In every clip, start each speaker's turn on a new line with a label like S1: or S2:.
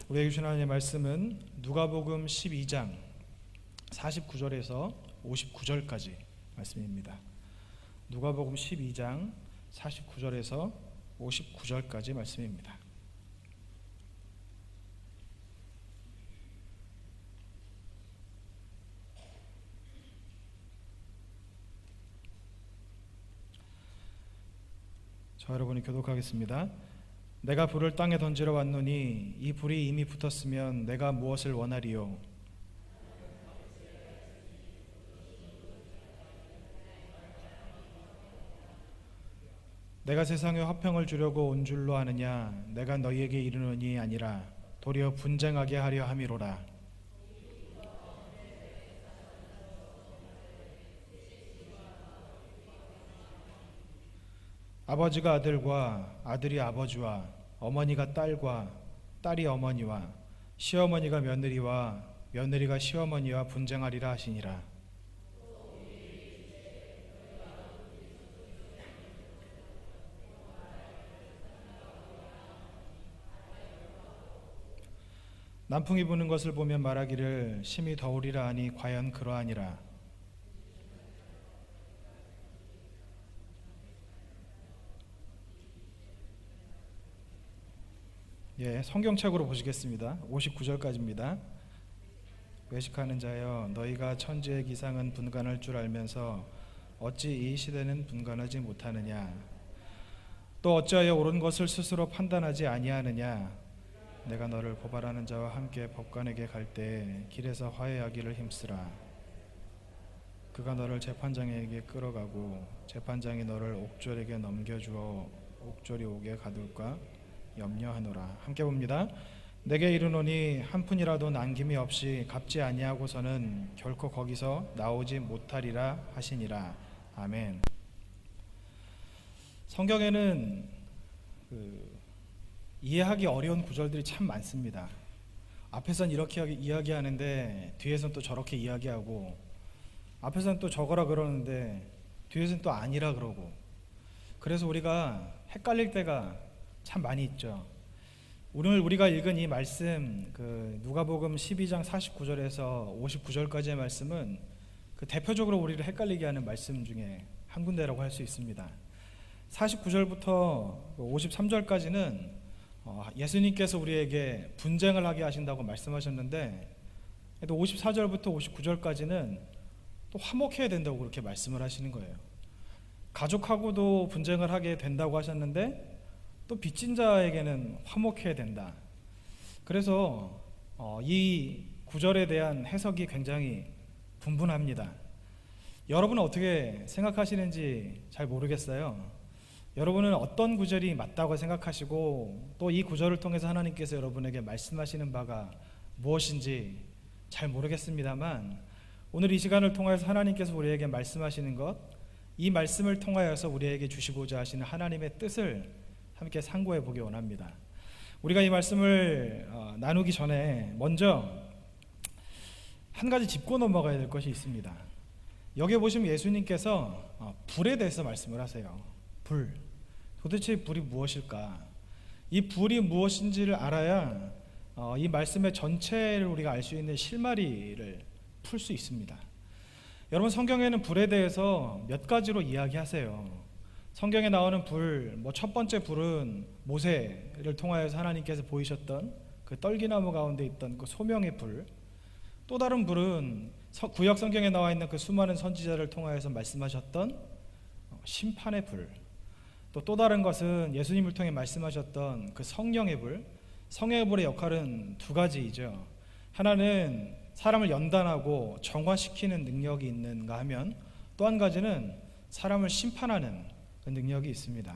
S1: 우리에게 주신 하나님의 말씀은 누가복음 12장 49절에서 59절까지 말씀입니다. 누가복음 12장 49절에서 59절까지 말씀입니다. 자, 여러분이 교독하겠습니다. 내가 불을 땅에 던지러 왔노니 이 불이 이미 붙었으면 내가 무엇을 원하리요? 내가 세상에 화평을 주려고 온 줄로 아느냐? 내가 너희에게 이르노니 아니라 도리어 분쟁하게 하려 함이로라. 아버지가 아들과 아들이 아버지와 어머니가 딸과 딸이 어머니와 시어머니가 며느리와 며느리가 시어머니와 분쟁하리라 하시니라. 남풍이 부는 것을 보면 말하기를 심히 더우리라 하니 과연 그러하니라. 성경책으로 보시겠습니다. 59절까지입니다. 외식하는 자여, 너희가 천지의 기상은 분간할 줄 알면서 어찌 이 시대는 분간하지 못하느냐? 또 어찌하여 옳은 것을 스스로 판단하지 아니하느냐? 내가 너를 고발하는 자와 함께 법관에게 갈 때 길에서 화해하기를 힘쓰라. 그가 너를 재판장에게 끌어가고 재판장이 너를 옥졸에게 넘겨주어 옥졸이 옥에 가둘까 염려하노라. 함께 봅니다. 내게 이르노니 한 푼이라도 남김이 없이 갚지 아니하고서는 결코 거기서 나오지 못하리라 하시니라. 아멘. 성경에는 이해하기 어려운 구절들이 참 많습니다. 앞에선 이렇게 이야기하는데 뒤에선 또 저렇게 이야기하고, 앞에선 또 저거라 그러는데 뒤에선 또 아니라 그러고, 그래서 우리가 헷갈릴 때가 참 많이 있죠. 오늘 우리가 읽은 이 말씀, 누가복음 12장 49절에서 59절까지의 말씀은 대표적으로 우리를 헷갈리게 하는 말씀 중에 한 군데라고 할 수 있습니다. 49절부터 53절까지는 예수님께서 우리에게 분쟁을 하게 하신다고 말씀하셨는데, 또 54절부터 59절까지는 또 화목해야 된다고 그렇게 말씀을 하시는 거예요. 가족하고도 분쟁을 하게 된다고 하셨는데 또 빚진 자에게는 화목해야 된다. 그래서 이 구절에 대한 해석이 굉장히 분분합니다. 여러분은 어떻게 생각하시는지 잘 모르겠어요. 여러분은 어떤 구절이 맞다고 생각하시고 또 이 구절을 통해서 하나님께서 여러분에게 말씀하시는 바가 무엇인지 잘 모르겠습니다만, 오늘 이 시간을 통해서 하나님께서 우리에게 말씀하시는 것, 이 말씀을 통하여서 우리에게 주시고자 하시는 하나님의 뜻을 함께 상고해 보기 원합니다. 우리가 이 말씀을 나누기 전에 먼저 한 가지 짚고 넘어가야 될 것이 있습니다. 여기 보시면 예수님께서 불에 대해서 말씀을 하세요. 불. 도대체 불이 무엇일까? 이 불이 무엇인지를 알아야 이 말씀의 전체를 우리가 알 수 있는 실마리를 풀 수 있습니다. 여러분, 성경에는 불에 대해서 몇 가지로 이야기하세요. 성경에 나오는 불, 첫 번째 불은 모세를 통하여서 하나님께서 보이셨던 그 떨기나무 가운데 있던 그 소명의 불. 또 다른 불은 구약 성경에 나와 있는 그 수많은 선지자를 통하여서 말씀하셨던 심판의 불. 또 다른 것은 예수님을 통해 말씀하셨던 그 성령의 불. 성령의 불의 역할은 두 가지이죠. 하나는 사람을 연단하고 정화시키는 능력이 있는가 하면, 또 한 가지는 사람을 심판하는 그 능력이 있습니다.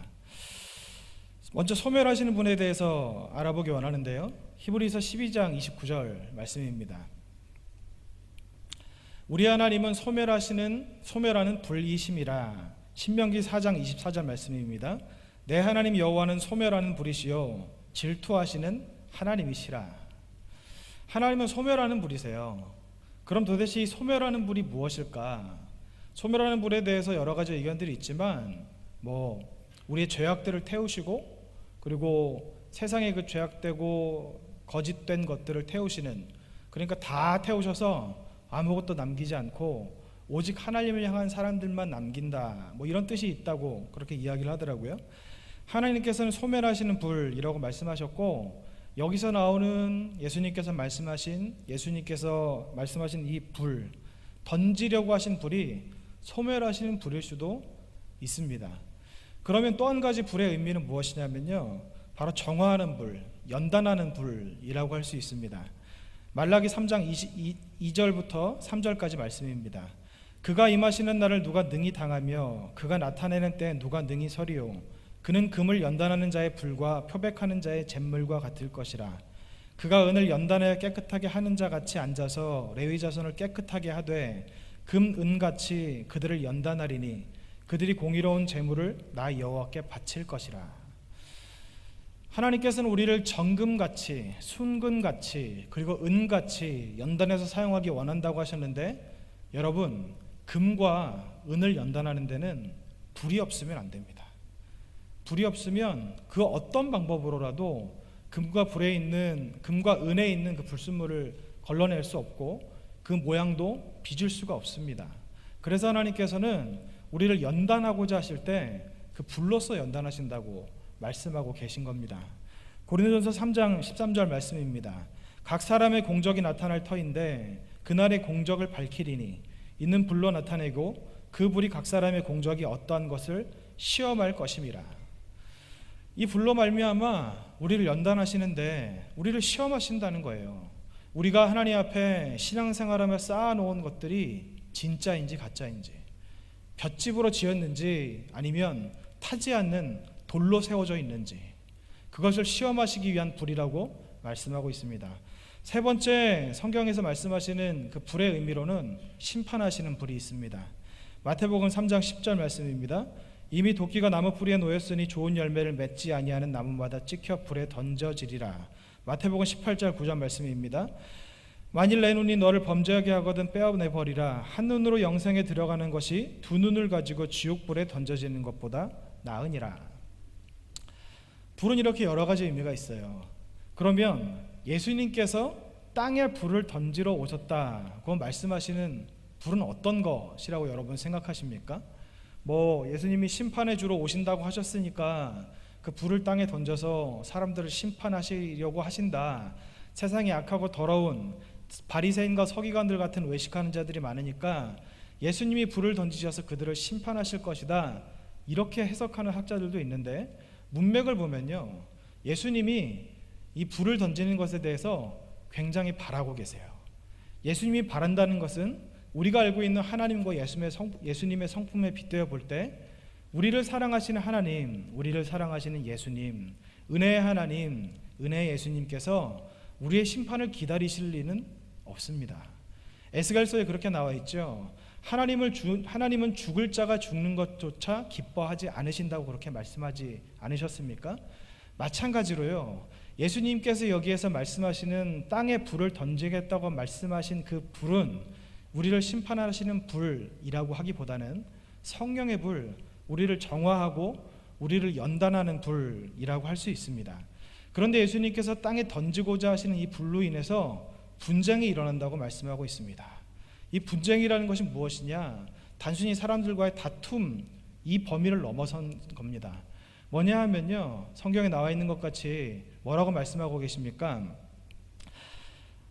S1: 먼저 소멸하시는 분에 대해서 알아보기 원하는데요. 히브리서 12장 29절 말씀입니다. 우리 하나님은 소멸하는 불이심이라. 신명기 4장 24절 말씀입니다. 내 하나님 여호와는 소멸하는 불이시요 질투하시는 하나님이시라. 하나님은 소멸하는 불이세요. 그럼 도대체 이 소멸하는 불이 무엇일까? 소멸하는 불에 대해서 여러 가지 의견들이 있지만, 우리의 죄악들을 태우시고, 그리고 세상에 그 죄악되고 거짓된 것들을 태우시는, 그러니까 다 태우셔서 아무것도 남기지 않고 오직 하나님을 향한 사람들만 남긴다, 뭐 이런 뜻이 있다고 그렇게 이야기를 하더라고요. 하나님께서는 소멸하시는 불이라고 말씀하셨고, 여기서 나오는 예수님께서 말씀하신 이 불, 던지려고 하신 불이 소멸하시는 불일 수도 있습니다. 그러면 또 한 가지 불의 의미는 무엇이냐면요, 바로 정화하는 불, 연단하는 불이라고 할 수 있습니다. 말라기 3장 2절부터 3절까지 말씀입니다. 그가 임하시는 날을 누가 능히 당하며 그가 나타내는 때에 누가 능히 서리요. 그는 금을 연단하는 자의 불과 표백하는 자의 잿물과 같을 것이라. 그가 은을 연단하여 깨끗하게 하는 자 같이 앉아서 레위 자손을 깨끗하게 하되 금, 은같이 그들을 연단하리니 그들이 공의로운 제물을 나 여호와께 바칠 것이라. 하나님께서는 우리를 정금같이, 순금같이, 그리고 은같이 연단해서 사용하기 원한다고 하셨는데, 여러분, 금과 은을 연단하는 데는 불이 없으면 안 됩니다. 불이 없으면 그 어떤 방법으로라도 금과 은에 있는 그 불순물을 걸러낼 수 없고 그 모양도 빚을 수가 없습니다. 그래서 하나님께서는 우리를 연단하고자 하실 때 그 불로서 연단하신다고 말씀하고 계신 겁니다. 고린도전서 3장 13절 말씀입니다. 각 사람의 공적이 나타날 터인데 그날의 공적을 밝히리니 이는 불로 나타내고 그 불이 각 사람의 공적이 어떠한 것을 시험할 것임이라. 이 불로 말미암아 우리를 연단하시는데 우리를 시험하신다는 거예요. 우리가 하나님 앞에 신앙생활하며 쌓아놓은 것들이 진짜인지 가짜인지, 볏집으로 지었는지 아니면 타지 않는 돌로 세워져 있는지, 그것을 시험하시기 위한 불이라고 말씀하고 있습니다. 세 번째, 성경에서 말씀하시는 그 불의 의미로는 심판하시는 불이 있습니다. 마태복음 3장 10절 말씀입니다. 이미 도끼가 나무 뿌리에 놓였으니 좋은 열매를 맺지 아니하는 나무마다 찍혀 불에 던져지리라. 마태복음 18절 9절 말씀입니다. 만일 내 눈이 너를 범죄하게 하거든 빼어내버리라. 한 눈으로 영생에 들어가는 것이 두 눈을 가지고 지옥불에 던져지는 것보다 나으니라. 불은 이렇게 여러 가지 의미가 있어요. 그러면 예수님께서 땅에 불을 던지러 오셨다고 말씀하시는 불은 어떤 것이라고 여러분 생각하십니까? 예수님이 심판의 주로 오신다고 하셨으니까 그 불을 땅에 던져서 사람들을 심판하시려고 하신다. 세상이 악하고 더러운 바리새인과 서기관들 같은 외식하는 자들이 많으니까 예수님이 불을 던지셔서 그들을 심판하실 것이다, 이렇게 해석하는 학자들도 있는데, 문맥을 보면요, 예수님이 이 불을 던지는 것에 대해서 굉장히 바라고 계세요. 예수님이 바란다는 것은 우리가 알고 있는 하나님과 예수님의 성품에 빗대어 볼 때 우리를 사랑하시는 하나님, 우리를 사랑하시는 예수님, 은혜의 하나님, 은혜의 예수님께서 우리의 심판을 기다리실 리는 없습니다. 에스겔서에 그렇게 나와 있죠. 하나님은 죽을 자가 죽는 것조차 기뻐하지 않으신다고 그렇게 말씀하지 않으셨습니까? 마찬가지로요, 예수님께서 여기에서 말씀하시는 땅에 불을 던지겠다고 말씀하신 그 불은 우리를 심판하시는 불이라고 하기보다는 성령의 불, 우리를 정화하고 우리를 연단하는 불이라고 할 수 있습니다. 그런데 예수님께서 땅에 던지고자 하시는 이 불로 인해서 분쟁이 일어난다고 말씀하고 있습니다. 이 분쟁이라는 것이 무엇이냐? 단순히 사람들과의 다툼, 이 범위를 넘어선 겁니다. 뭐냐 하면요, 성경에 나와 있는 것 같이 뭐라고 말씀하고 계십니까?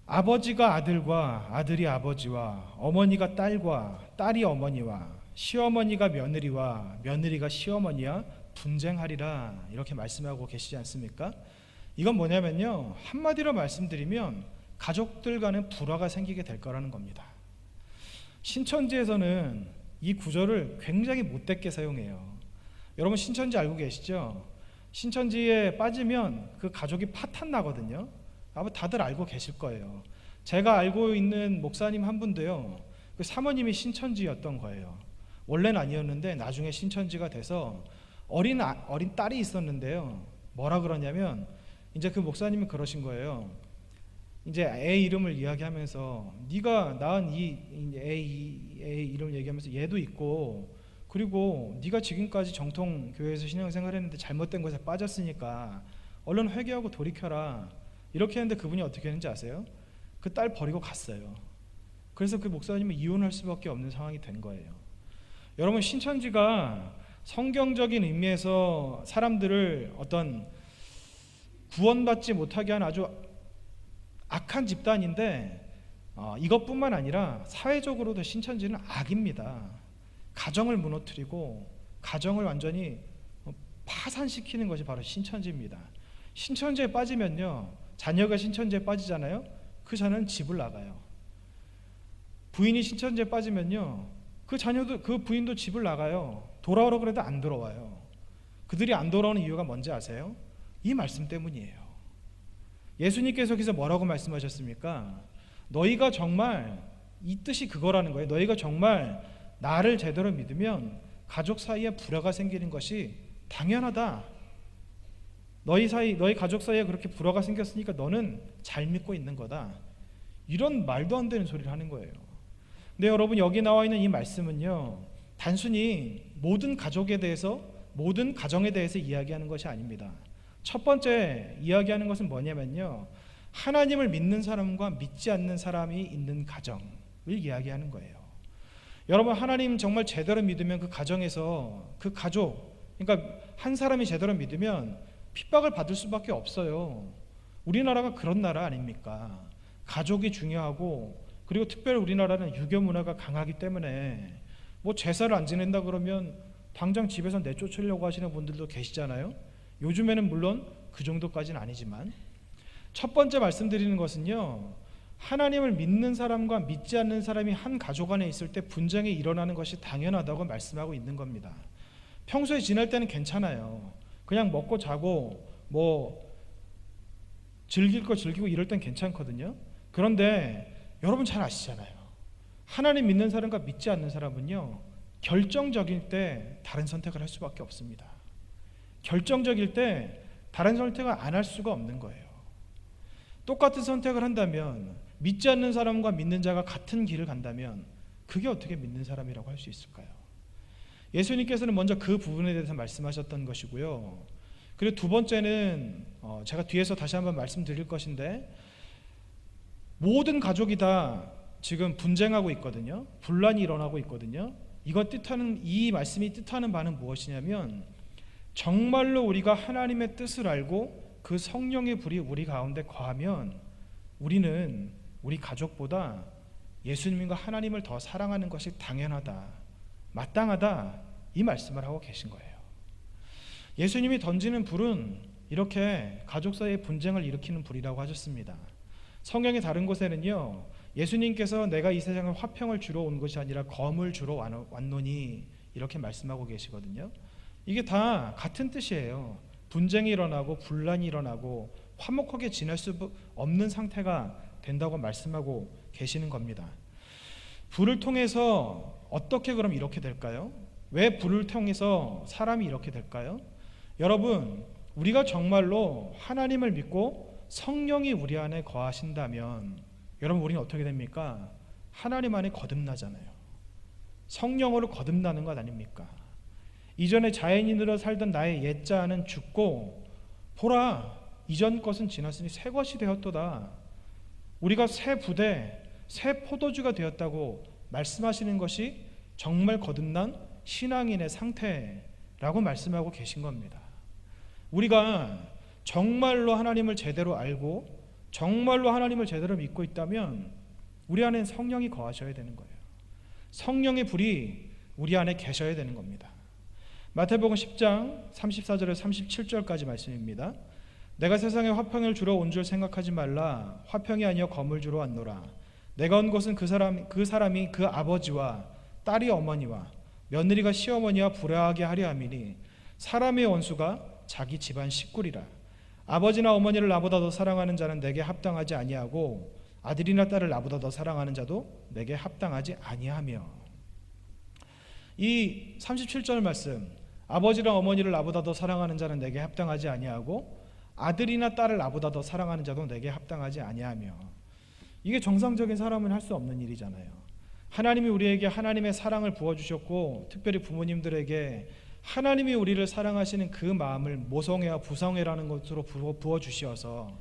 S1: 아버지가 아들과 아들이 아버지와 어머니가 딸과 딸이 어머니와 시어머니가 며느리와 며느리가 시어머니와 분쟁하리라, 이렇게 말씀하고 계시지 않습니까? 이건 뭐냐면요, 한마디로 말씀드리면 가족들 간에 불화가 생기게 될 거라는 겁니다. 신천지에서는 이 구절을 굉장히 못되게 사용해요. 여러분 신천지 알고 계시죠? 신천지에 빠지면 그 가족이 파탄 나거든요. 아마 다들 알고 계실 거예요. 제가 알고 있는 목사님 한 분도요, 그 사모님이 신천지였던 거예요. 원래는 아니었는데 나중에 신천지가 돼서 어린 딸이 있었는데요, 뭐라 그러냐면 이제 그 목사님이 그러신 거예요. 이제 애 이름을 이야기하면서 네가 낳은 애 이름을 얘기하면서 얘도 있고, 그리고 네가 지금까지 정통 교회에서 신앙생활 했는데 잘못된 것에 빠졌으니까 얼른 회개하고 돌이켜라. 이렇게 했는데 그분이 어떻게 했는지 아세요? 그 딸 버리고 갔어요. 그래서 그 목사님은 이혼할 수밖에 없는 상황이 된 거예요. 여러분, 신천지가 성경적인 의미에서 사람들을 어떤 구원받지 못하게 하는 아주 악한 집단인데, 이것뿐만 아니라 사회적으로도 신천지는 악입니다. 가정을 무너뜨리고 가정을 완전히 파산시키는 것이 바로 신천지입니다. 신천지에 빠지면요, 자녀가 신천지에 빠지잖아요. 그 자녀는 집을 나가요. 부인이 신천지에 빠지면요, 그 자녀도, 그 부인도 집을 나가요. 돌아오라고 그래도 안 돌아와요. 그들이 안 돌아오는 이유가 뭔지 아세요? 이 말씀 때문이에요. 예수님께서 거기서 뭐라고 말씀하셨습니까? 너희가 정말, 이 뜻이 그거라는 거예요. 너희가 정말 나를 제대로 믿으면 가족 사이에 불화가 생기는 것이 당연하다. 너희 가족 사이에 그렇게 불화가 생겼으니까 너는 잘 믿고 있는 거다. 이런 말도 안 되는 소리를 하는 거예요. 근데 여러분, 여기 나와 있는 이 말씀은요, 단순히 모든 가족에 대해서, 모든 가정에 대해서 이야기하는 것이 아닙니다. 첫 번째 이야기하는 것은 뭐냐면요, 하나님을 믿는 사람과 믿지 않는 사람이 있는 가정을 이야기하는 거예요. 여러분, 하나님 정말 제대로 믿으면 그 가정에서, 그 가족, 그러니까 한 사람이 제대로 믿으면 핍박을 받을 수밖에 없어요. 우리나라가 그런 나라 아닙니까? 가족이 중요하고, 그리고 특별히 우리나라는 유교 문화가 강하기 때문에 뭐 제사를 안 지낸다 그러면 당장 집에서 내쫓으려고 하시는 분들도 계시잖아요. 요즘에는 물론 그 정도까지는 아니지만, 첫 번째 말씀드리는 것은요, 하나님을 믿는 사람과 믿지 않는 사람이 한 가족 안에 있을 때 분쟁이 일어나는 것이 당연하다고 말씀하고 있는 겁니다. 평소에 지낼 때는 괜찮아요. 그냥 먹고 자고 뭐 즐길 거 즐기고 이럴 땐 괜찮거든요. 그런데 여러분 잘 아시잖아요. 하나님 믿는 사람과 믿지 않는 사람은요, 결정적일 때 다른 선택을 할 수밖에 없습니다. 결정적일 때 다른 선택을 안 할 수가 없는 거예요. 똑같은 선택을 한다면, 믿지 않는 사람과 믿는 자가 같은 길을 간다면 그게 어떻게 믿는 사람이라고 할 수 있을까요? 예수님께서는 먼저 그 부분에 대해서 말씀하셨던 것이고요. 그리고 두 번째는 제가 뒤에서 다시 한번 말씀드릴 것인데, 모든 가족이 다 지금 분쟁하고 있거든요. 분란이 일어나고 있거든요. 이 말씀이 뜻하는 바는 무엇이냐면, 정말로 우리가 하나님의 뜻을 알고 그 성령의 불이 우리 가운데 거하면 우리는 우리 가족보다 예수님과 하나님을 더 사랑하는 것이 당연하다, 마땅하다, 이 말씀을 하고 계신 거예요. 예수님이 던지는 불은 이렇게 가족 사이의 분쟁을 일으키는 불이라고 하셨습니다. 성경의 다른 곳에는요, 예수님께서 내가 이 세상에 화평을 주러 온 것이 아니라 검을 주러 왔노니 이렇게 말씀하고 계시거든요. 이게 다 같은 뜻이에요. 분쟁이 일어나고 분란이 일어나고 화목하게 지낼 수 없는 상태가 된다고 말씀하고 계시는 겁니다. 불을 통해서 어떻게 그럼 이렇게 될까요? 왜 불을 통해서 사람이 이렇게 될까요? 여러분, 우리가 정말로 하나님을 믿고 성령이 우리 안에 거하신다면, 여러분, 우리는 어떻게 됩니까? 하나님 안에 거듭나잖아요. 성령으로 거듭나는 것 아닙니까? 이전에 자연인으로 살던 나의 옛자는 죽고 보라, 이전 것은 지났으니 새 것이 되었도다. 우리가 새 부대, 새 포도주가 되었다고 말씀하시는 것이 정말 거듭난 신앙인의 상태라고 말씀하고 계신 겁니다. 우리가 정말로 하나님을 제대로 알고 정말로 하나님을 제대로 믿고 있다면 우리 안에 성령이 거하셔야 되는 거예요. 성령의 불이 우리 안에 계셔야 되는 겁니다. 마태복음 10장 34절에서 37절까지 말씀입니다. 내가 세상에 화평을 주러 온 줄 생각하지 말라. 화평이 아니여 검을 주러 왔노라. 내가 온 것은 그 사람이 그 아버지와 딸이 어머니와 며느리가 시어머니와 불화하게 하려 함이니 사람의 원수가 자기 집안 식구리라. 아버지나 어머니를 나보다 더 사랑하는 자는 내게 합당하지 아니하고 아들이나 딸을 나보다 더 사랑하는 자도 내게 합당하지 아니하며. 이 37절 말씀, 아버지랑 어머니를 나보다 더 사랑하는 자는 내게 합당하지 아니하고 아들이나 딸을 나보다 더 사랑하는 자도 내게 합당하지 아니하며, 이게 정상적인 사람은 할 수 없는 일이잖아요. 하나님이 우리에게 하나님의 사랑을 부어주셨고, 특별히 부모님들에게 하나님이 우리를 사랑하시는 그 마음을 모성애와 부성애라는 것으로 부어주셔서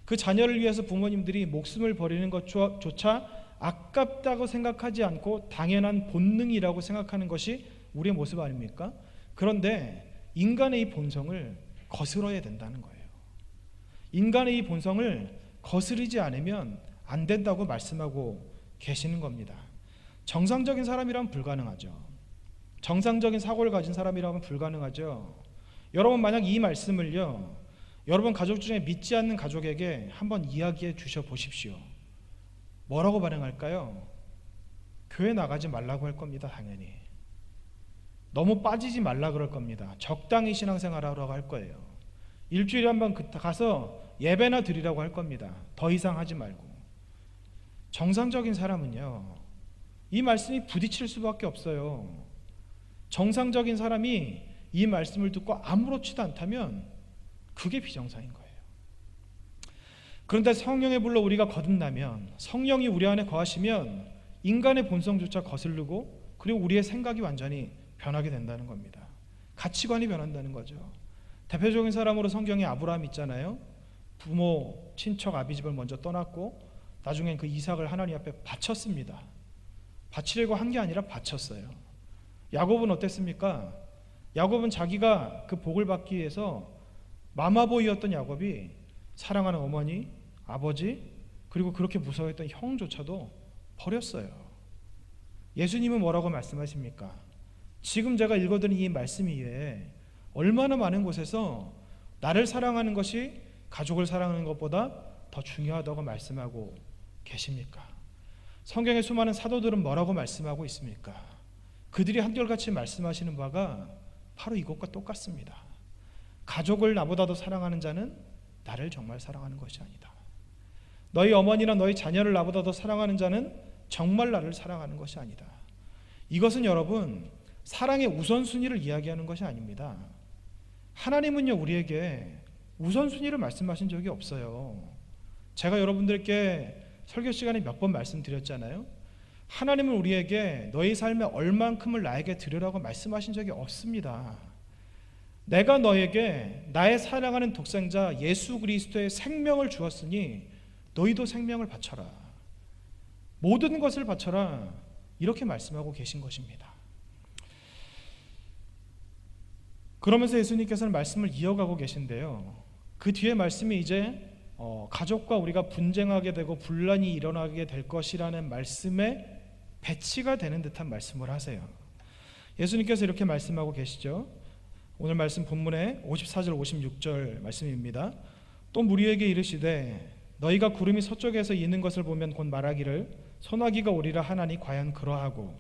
S1: 그 자녀를 위해서 부모님들이 목숨을 버리는 것조차 아깝다고 생각하지 않고 당연한 본능이라고 생각하는 것이 우리의 모습 아닙니까? 그런데 인간의 이 본성을 거스러야 된다는 거예요. 인간의 이 본성을 거스르지 않으면 안 된다고 말씀하고 계시는 겁니다. 정상적인 사람이라면 불가능하죠. 정상적인 사고를 가진 사람이라면 불가능하죠. 여러분 만약 이 말씀을요, 여러분 가족 중에 믿지 않는 가족에게 한번 이야기해 주셔 보십시오. 뭐라고 반응할까요? 교회 나가지 말라고 할 겁니다. 당연히. 너무 빠지지 말라 그럴 겁니다. 적당히 신앙생활하라고 할 거예요. 일주일에 한번 가서 예배나 드리라고 할 겁니다. 더 이상 하지 말고. 정상적인 사람은요, 이 말씀이 부딪힐 수밖에 없어요. 정상적인 사람이 이 말씀을 듣고 아무렇지도 않다면 그게 비정상인 거예요. 그런데 성령의 불로 우리가 거듭나면, 성령이 우리 안에 거하시면 인간의 본성조차 거스르고, 그리고 우리의 생각이 완전히 변하게 된다는 겁니다. 가치관이 변한다는 거죠. 대표적인 사람으로 성경에 아브라함 있잖아요. 부모, 친척, 아비집을 먼저 떠났고 나중엔 그 이삭을 하나님 앞에 바쳤습니다. 바치려고 한 게 아니라 바쳤어요. 야곱은 어땠습니까? 야곱은 자기가 그 복을 받기 위해서 마마보이였던 야곱이 사랑하는 어머니, 아버지, 그리고 그렇게 무서워했던 형조차도 버렸어요. 예수님은 뭐라고 말씀하십니까? 지금 제가 읽어드린 이 말씀 이외에 얼마나 많은 곳에서 나를 사랑하는 것이 가족을 사랑하는 것보다 더 중요하다고 말씀하고 계십니까? 성경의 수많은 사도들은 뭐라고 말씀하고 있습니까? 그들이 한결같이 말씀하시는 바가 바로 이것과 똑같습니다. 가족을 나보다 더 사랑하는 자는 나를 정말 사랑하는 것이 아니다. 너희 어머니나 너희 자녀를 나보다 더 사랑하는 자는 정말 나를 사랑하는 것이 아니다. 이것은 여러분, 사랑의 우선순위를 이야기하는 것이 아닙니다. 하나님은요, 우리에게 우선순위를 말씀하신 적이 없어요. 제가 여러분들께 설교 시간에 몇 번 말씀드렸잖아요. 하나님은 우리에게 너희 삶에 얼만큼을 나에게 드리라고 말씀하신 적이 없습니다. 내가 너에게 나의 사랑하는 독생자 예수 그리스도의 생명을 주었으니 너희도 생명을 바쳐라. 모든 것을 바쳐라. 이렇게 말씀하고 계신 것입니다. 그러면서 예수님께서는 말씀을 이어가고 계신데요. 그 뒤에 말씀이 이제 가족과 우리가 분쟁하게 되고 분란이 일어나게 될 것이라는 말씀에 배치가 되는 듯한 말씀을 하세요. 예수님께서 이렇게 말씀하고 계시죠. 오늘 말씀 본문의 54절 56절 말씀입니다. 또 무리에게 이르시되 너희가 구름이 서쪽에서 이는 것을 보면 곧 말하기를 소나기가 오리라 하나니 과연 그러하고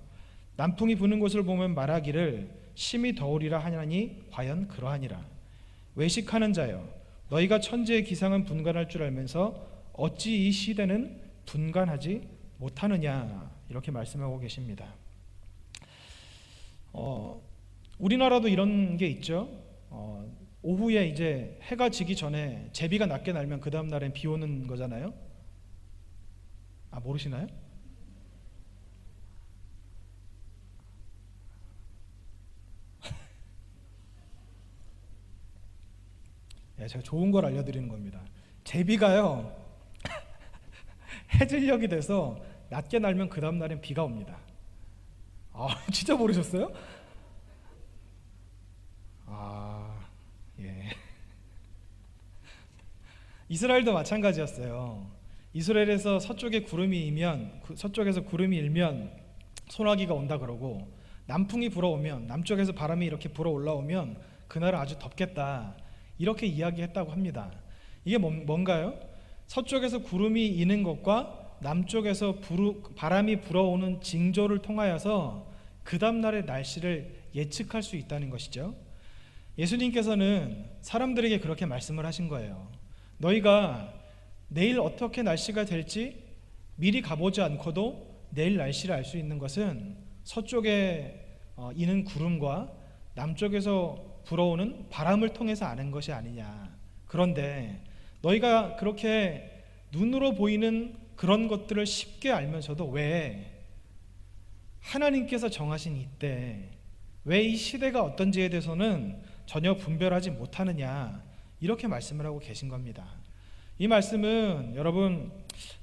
S1: 남풍이 부는 것을 보면 말하기를 심히 더우리라 하나니 과연 그러하니라. 외식하는 자여 너희가 천지의 기상은 분간할 줄 알면서 어찌 이 시대는 분간하지 못하느냐. 이렇게 말씀하고 계십니다. 우리나라도 이런 게 있죠. 오후에 이제 해가 지기 전에 제비가 낮게 날면 그 다음 날엔 비 오는 거잖아요. 아, 모르시나요? 제가 좋은 걸 알려드리는 겁니다. 제비가요 해질녘이 돼서 낮게 날면 그 다음 날엔 비가 옵니다. 아, 진짜 모르셨어요? 예. 이스라엘도 마찬가지였어요. 이스라엘에서 서쪽에 구름이 일면, 서쪽에서 구름이 일면 소나기가 온다 그러고, 남풍이 불어오면, 남쪽에서 바람이 이렇게 불어 올라오면 그날은 아주 덥겠다, 이렇게 이야기했다고 합니다. 이게 뭔가요? 서쪽에서 구름이 이는 것과 남쪽에서 바람이 불어오는 징조를 통하여서 그 다음날의 날씨를 예측할 수 있다는 것이죠. 예수님께서는 사람들에게 그렇게 말씀을 하신 거예요. 너희가 내일 어떻게 날씨가 될지 미리 가보지 않고도 내일 날씨를 알 수 있는 것은 서쪽에 이는 구름과 남쪽에서 불어오는 바람을 통해서 아는 것이 아니냐. 그런데 너희가 그렇게 눈으로 보이는 그런 것들을 쉽게 알면서도 왜 하나님께서 정하신 이때 왜 이 시대가 어떤지에 대해서는 전혀 분별하지 못하느냐, 이렇게 말씀을 하고 계신 겁니다. 이 말씀은 여러분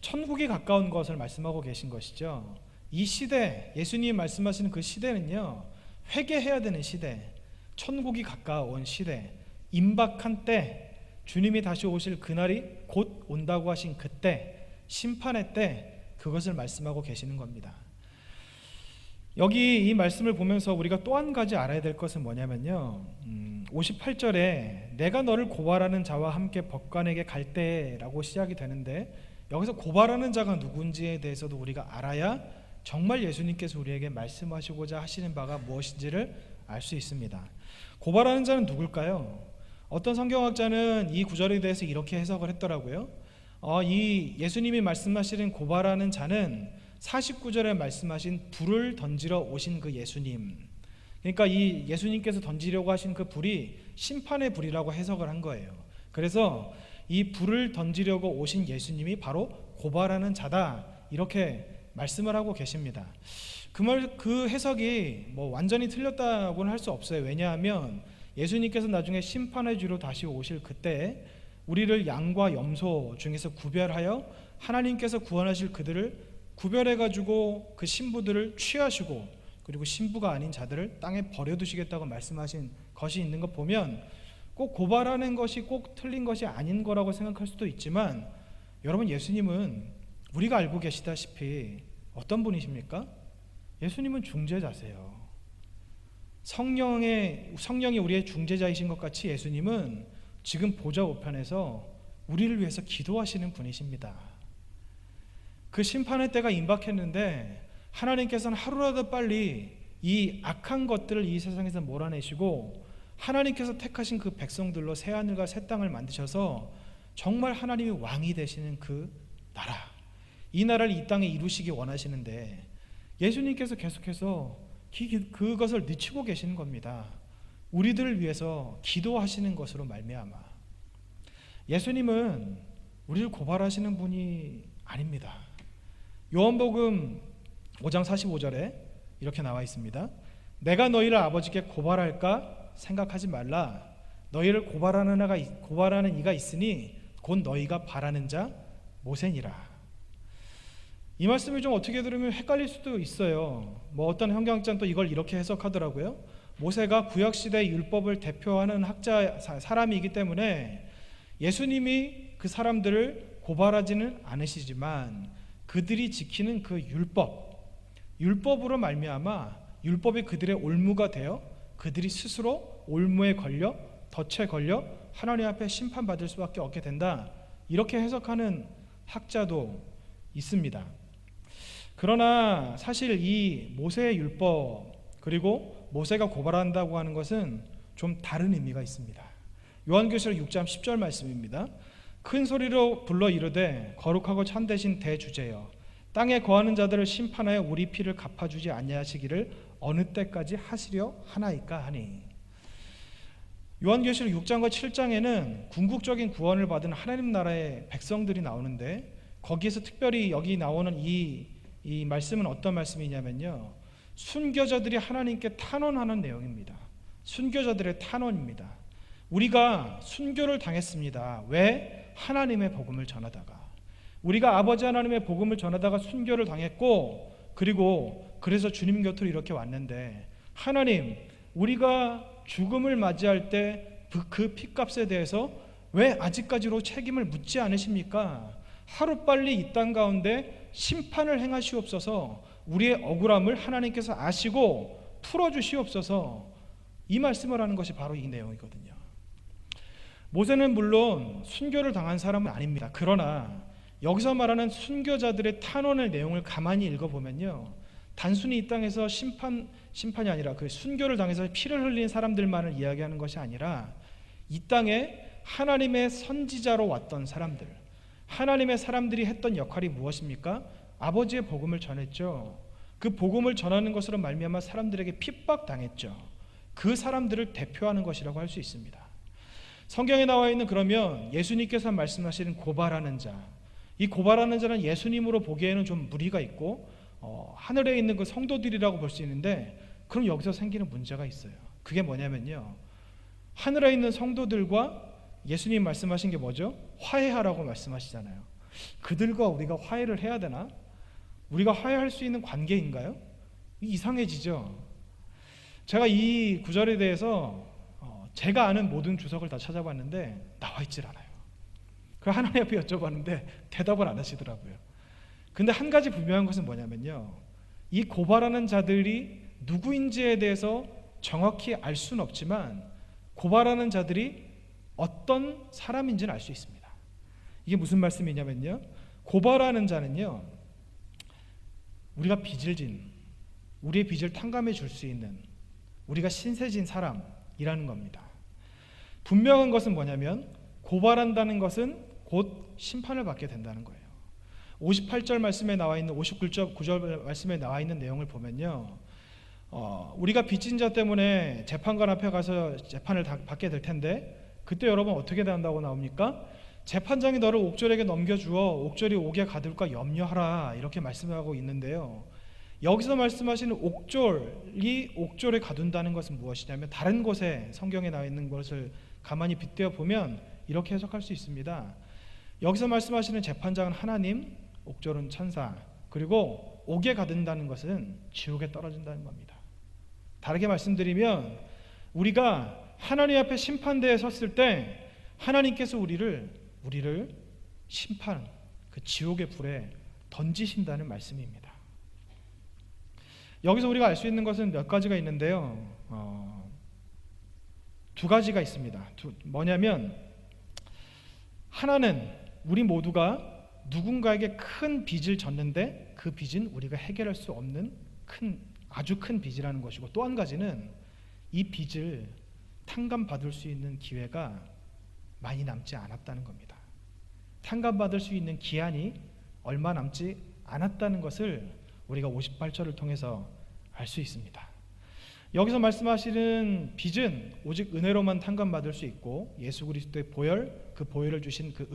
S1: 천국이 가까운 것을 말씀하고 계신 것이죠. 이 시대, 예수님이 말씀하시는 그 시대는요, 회개해야 되는 시대, 천국이 가까운 시대, 임박한 때, 주님이 다시 오실 그날이 곧 온다고 하신 그때, 심판의 때, 그것을 말씀하고 계시는 겁니다. 여기 이 말씀을 보면서 우리가 또 한 가지 알아야 될 것은 뭐냐면요, 58절에 내가 너를 고발하는 자와 함께 법관에게 갈 때라고 시작이 되는데, 여기서 고발하는 자가 누군지에 대해서도 우리가 알아야 정말 예수님께서 우리에게 말씀하시고자 하시는 바가 무엇인지를 알 수 있습니다. 고발하는 자는 누굴까요? 어떤 성경학자는 이 구절에 대해서 이렇게 해석을 했더라고요. 이 예수님이 말씀하시는 고발하는 자는 49절에 말씀하신 불을 던지러 오신 그 예수님, 그러니까 이 예수님께서 던지려고 하신 그 불이 심판의 불이라고 해석을 한 거예요. 그래서 이 불을 던지려고 오신 예수님이 바로 고발하는 자다, 이렇게 말씀을 하고 계십니다. 그 해석이 뭐 완전히 틀렸다고는 할 수 없어요. 왜냐하면 예수님께서 나중에 심판의 주로 다시 오실 그때 우리를 양과 염소 중에서 구별하여 하나님께서 구원하실 그들을 구별해가지고 그 신부들을 취하시고, 그리고 신부가 아닌 자들을 땅에 버려두시겠다고 말씀하신 것이 있는 것 보면 꼭 고발하는 것이 꼭 틀린 것이 아닌 거라고 생각할 수도 있지만, 여러분 예수님은 우리가 알고 계시다시피 어떤 분이십니까? 예수님은 중재자세요. 성령이 우리의 중재자이신 것 같이 예수님은 지금 보좌 우편에서 우리를 위해서 기도하시는 분이십니다. 그 심판의 때가 임박했는데 하나님께서는 하루라도 빨리 이 악한 것들을 이 세상에서 몰아내시고 하나님께서 택하신 그 백성들로 새하늘과 새 땅을 만드셔서 정말 하나님이 왕이 되시는 그 나라, 이 나라를 이 땅에 이루시기 원하시는데 예수님께서 계속해서 그것을 늦추고 계시는 겁니다. 우리들을 위해서 기도하시는 것으로 말미암아. 예수님은 우리를 고발하시는 분이 아닙니다. 요한복음 5장 45절에 이렇게 나와 있습니다. 내가 너희를 아버지께 고발할까 생각하지 말라. 너희를 고발하는 이가 있으니 곧 너희가 바라는 자 모세니라. 이 말씀을 좀 어떻게 들으면 헷갈릴 수도 있어요. 뭐 어떤 성경학자는 또 이걸 이렇게 해석하더라고요. 모세가 구약시대의 율법을 대표하는 사람이기 때문에 예수님이 그 사람들을 고발하지는 않으시지만 그들이 지키는 그 율법으로 말미암아 율법이 그들의 올무가 되어 그들이 스스로 올무에 걸려 덫에 걸려 하나님 앞에 심판받을 수밖에 없게 된다, 이렇게 해석하는 학자도 있습니다. 그러나 사실 이 모세의 율법 그리고 모세가 고발한다고 하는 것은 좀 다른 의미가 있습니다. 요한계시록 6장 10절 말씀입니다. 큰 소리로 불러 이르되 거룩하고 참되신 대주제여, 땅에 거하는 자들을 심판하여 우리 피를 갚아주지 아니하시기를 어느 때까지 하시려 하나이까 하니. 요한계시록 6장과 7장에는 궁극적인 구원을 받은 하나님 나라의 백성들이 나오는데, 거기에서 특별히 여기 나오는 이 말씀은 어떤 말씀이냐면요, 순교자들이 하나님께 탄원하는 내용입니다. 순교자들의 탄원입니다. 우리가 순교를 당했습니다. 왜? 하나님의 복음을 전하다가. 우리가 아버지 하나님의 복음을 전하다가 순교를 당했고, 그래서 주님 곁으로 이렇게 왔는데, 하나님, 우리가 죽음을 맞이할 때 그 핏값에 대해서 왜 아직까지로 책임을 묻지 않으십니까? 하루빨리 이 땅 가운데 심판을 행하시옵소서. 우리의 억울함을 하나님께서 아시고 풀어주시옵소서. 이 말씀을 하는 것이 바로 이 내용이거든요. 모세는 물론 순교를 당한 사람은 아닙니다. 그러나 여기서 말하는 순교자들의 탄원의 내용을 가만히 읽어보면요, 단순히 이 땅에서 심판이 아니라 그 순교를 당해서 피를 흘린 사람들만을 이야기하는 것이 아니라 이 땅에 하나님의 선지자로 왔던 사람들, 하나님의 사람들이 했던 역할이 무엇입니까? 아버지의 복음을 전했죠. 그 복음을 전하는 것으로 말미암아 사람들에게 핍박당했죠. 그 사람들을 대표하는 것이라고 할 수 있습니다. 성경에 나와 있는, 그러면 예수님께서 말씀하시는 고발하는 자, 이 고발하는 자는 예수님으로 보기에는 좀 무리가 있고 하늘에 있는 그 성도들이라고 볼 수 있는데, 그럼 여기서 생기는 문제가 있어요. 그게 뭐냐면요, 하늘에 있는 성도들과 예수님 말씀하신 게 뭐죠? 화해하라고 말씀하시잖아요. 그들과 우리가 화해를 해야 되나? 우리가 화해할 수 있는 관계인가요? 이상해지죠. 제가 이 구절에 대해서 제가 아는 모든 주석을 다 찾아봤는데 나와 있질 않아요. 그 하나님 앞에 여쭤봤는데 대답을 안 하시더라고요. 근데 한 가지 분명한 것은 뭐냐면요, 이 고발하는 자들이 누구인지에 대해서 정확히 알 수는 없지만 고발하는 자들이 어떤 사람인지는 알 수 있습니다. 이게 무슨 말씀이냐면요, 고발하는 자는요, 우리가 빚을 진, 우리의 빚을 탕감해 줄 수 있는, 우리가 신세진 사람이라는 겁니다. 분명한 것은 뭐냐면 고발한다는 것은 곧 심판을 받게 된다는 거예요. 58절 말씀에 나와 있는 59절 말씀에 나와 있는 내용을 보면요, 우리가 빚진 자 때문에 재판관 앞에 가서 재판을 받게 될 텐데 그때 여러분 어떻게 된다고 나옵니까? 재판장이 너를 옥졸에게 넘겨주어 옥졸이 옥에 가둘까 염려하라, 이렇게 말씀하고 있는데요, 여기서 말씀하시는 옥졸이 옥졸에 가둔다는 것은 무엇이냐면 다른 곳에 성경에 나와 있는 것을 가만히 빗대어 보면 이렇게 해석할 수 있습니다. 여기서 말씀하시는 재판장은 하나님, 옥졸은 천사, 그리고 옥에 가둔다는 것은 지옥에 떨어진다는 겁니다. 다르게 말씀드리면 우리가 하나님 앞에 심판대에 섰을 때 하나님께서 우리를 심판, 그 지옥의 불에 던지신다는 말씀입니다. 여기서 우리가 알 수 있는 것은 몇 가지가 있는데요, 두 가지가 있습니다. 뭐냐면 하나는 우리 모두가 누군가에게 큰 빚을 졌는데 그 빚은 우리가 해결할 수 없는 아주 큰 빚이라는 것이고, 또 한 가지는 이 빚을 탕감받을 수 있는 기회가 많이 남지 않았다는 겁니다. 탕감받을 수 있는 기한이 얼마 남지 않았다는 것을 우리가 58절을 통해서 알 수 있습니다. 여기서 말씀하시는 빚은 오직 은혜로만 탕감받을 수 있고, 예수 그리스도의 보혈, 그 보혈을 주신 그